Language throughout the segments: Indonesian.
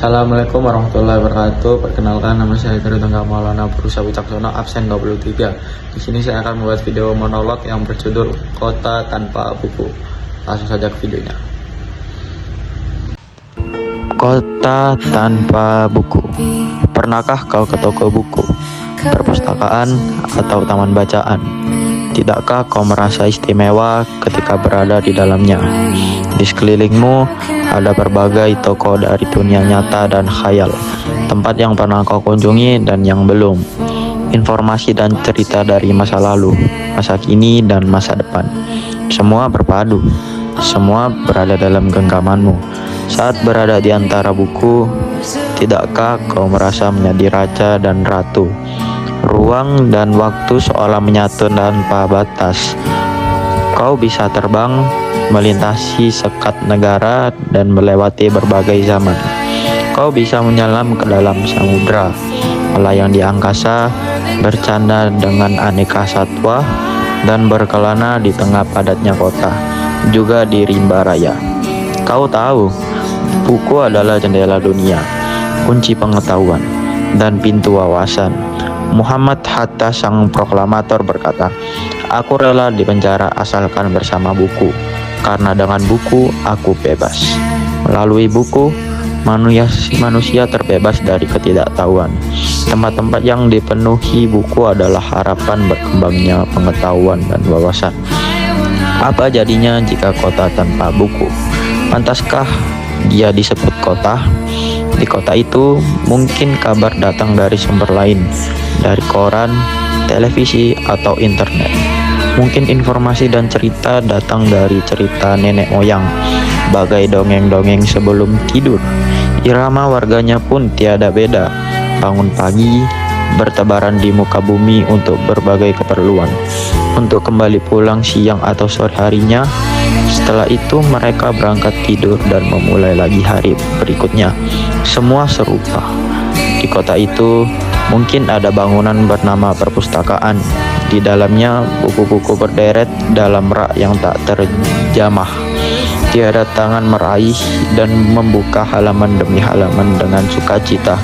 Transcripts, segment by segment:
Assalamualaikum warahmatullahi wabarakatuh. Perkenalkan, nama saya Guru Tengah Maulana Purusa Wicaksono, absen 23. Di sini saya akan membuat video monolog yang berjudul Kota Tanpa Buku. Langsung saja ke videonya. Kota tanpa buku. Pernahkah kau ke toko buku, perpustakaan, atau taman bacaan? Tidakkah kau merasa istimewa ketika berada di dalamnya? Di sekelilingmu ada berbagai toko dari dunia nyata dan khayal, tempat yang pernah kau kunjungi dan yang belum. Informasi dan cerita dari masa lalu, masa kini, dan masa depan. Semua berpadu, semua berada dalam genggamanmu. Saat berada di antara buku, tidakkah kau merasa menjadi raja dan ratu? Ruang dan waktu seolah menyatu tanpa batas. Kau bisa terbang, melintasi sekat negara, dan melewati berbagai zaman. Kau bisa menyelam ke dalam samudra, melayang di angkasa, bercanda dengan aneka satwa, dan berkelana di tengah padatnya kota, juga di rimba raya. Kau tahu, buku adalah jendela dunia, kunci pengetahuan, dan pintu wawasan. Muhammad Hatta, sang proklamator, berkata, "Aku rela dipenjara asalkan bersama buku, karena dengan buku aku bebas. Melalui buku, manusia terbebas dari ketidaktahuan. Tempat-tempat yang dipenuhi buku adalah harapan berkembangnya pengetahuan dan wawasan." Apa jadinya jika kota tanpa buku? Pantaskah dia disebut kota? Di kota itu mungkin kabar datang dari sumber lain, dari koran, televisi, atau internet. Mungkin informasi dan cerita datang dari cerita nenek moyang, bagai dongeng-dongeng sebelum tidur. Irama warganya pun tiada beda, bangun pagi, bertebaran di muka bumi untuk berbagai keperluan, untuk kembali pulang siang atau sore harinya. Setelah itu mereka berangkat tidur dan memulai lagi hari berikutnya. Semua serupa. Di kota itu mungkin ada bangunan bernama perpustakaan. Di dalamnya buku-buku berderet dalam rak yang tak terjamah. Tiada tangan meraih dan membuka halaman demi halaman dengan sukacita.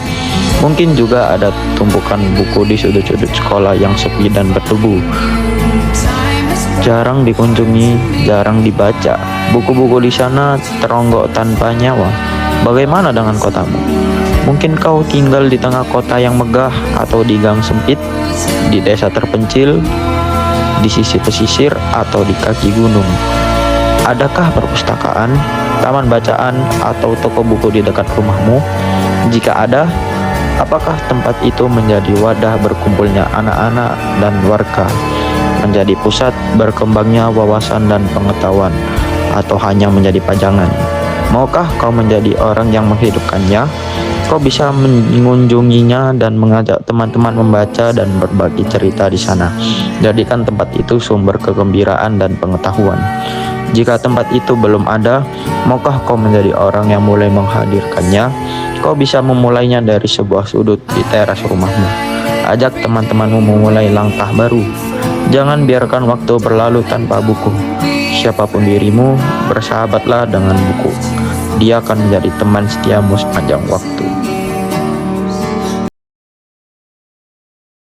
Mungkin juga ada tumpukan buku di sudut-sudut sekolah yang sepi dan berdebu, jarang dikunjungi, jarang dibaca. Buku-buku di sana teronggok tanpa nyawa. Bagaimana dengan kotamu? Mungkin kau tinggal di tengah kota yang megah, atau di gang sempit, di desa terpencil, di sisi pesisir, atau di kaki gunung. Adakah perpustakaan, taman bacaan, atau toko buku di dekat rumahmu? Jika ada, apakah tempat itu menjadi wadah berkumpulnya anak-anak dan warga, menjadi pusat berkembangnya wawasan dan pengetahuan, atau hanya menjadi pajangan? Maukah kau menjadi orang yang menghidupkannya? Kau bisa mengunjunginya dan mengajak teman-teman membaca dan berbagi cerita di sana. Jadikan tempat itu sumber kegembiraan dan pengetahuan. Jika tempat itu belum ada, maukah kau menjadi orang yang mulai menghadirkannya? Kau bisa memulainya dari sebuah sudut di teras rumahmu. Ajak teman-temanmu memulai langkah baru. Jangan biarkan waktu berlalu tanpa buku. Siapapun dirimu, bersahabatlah dengan buku. Dia akan menjadi teman setiamu sepanjang waktu.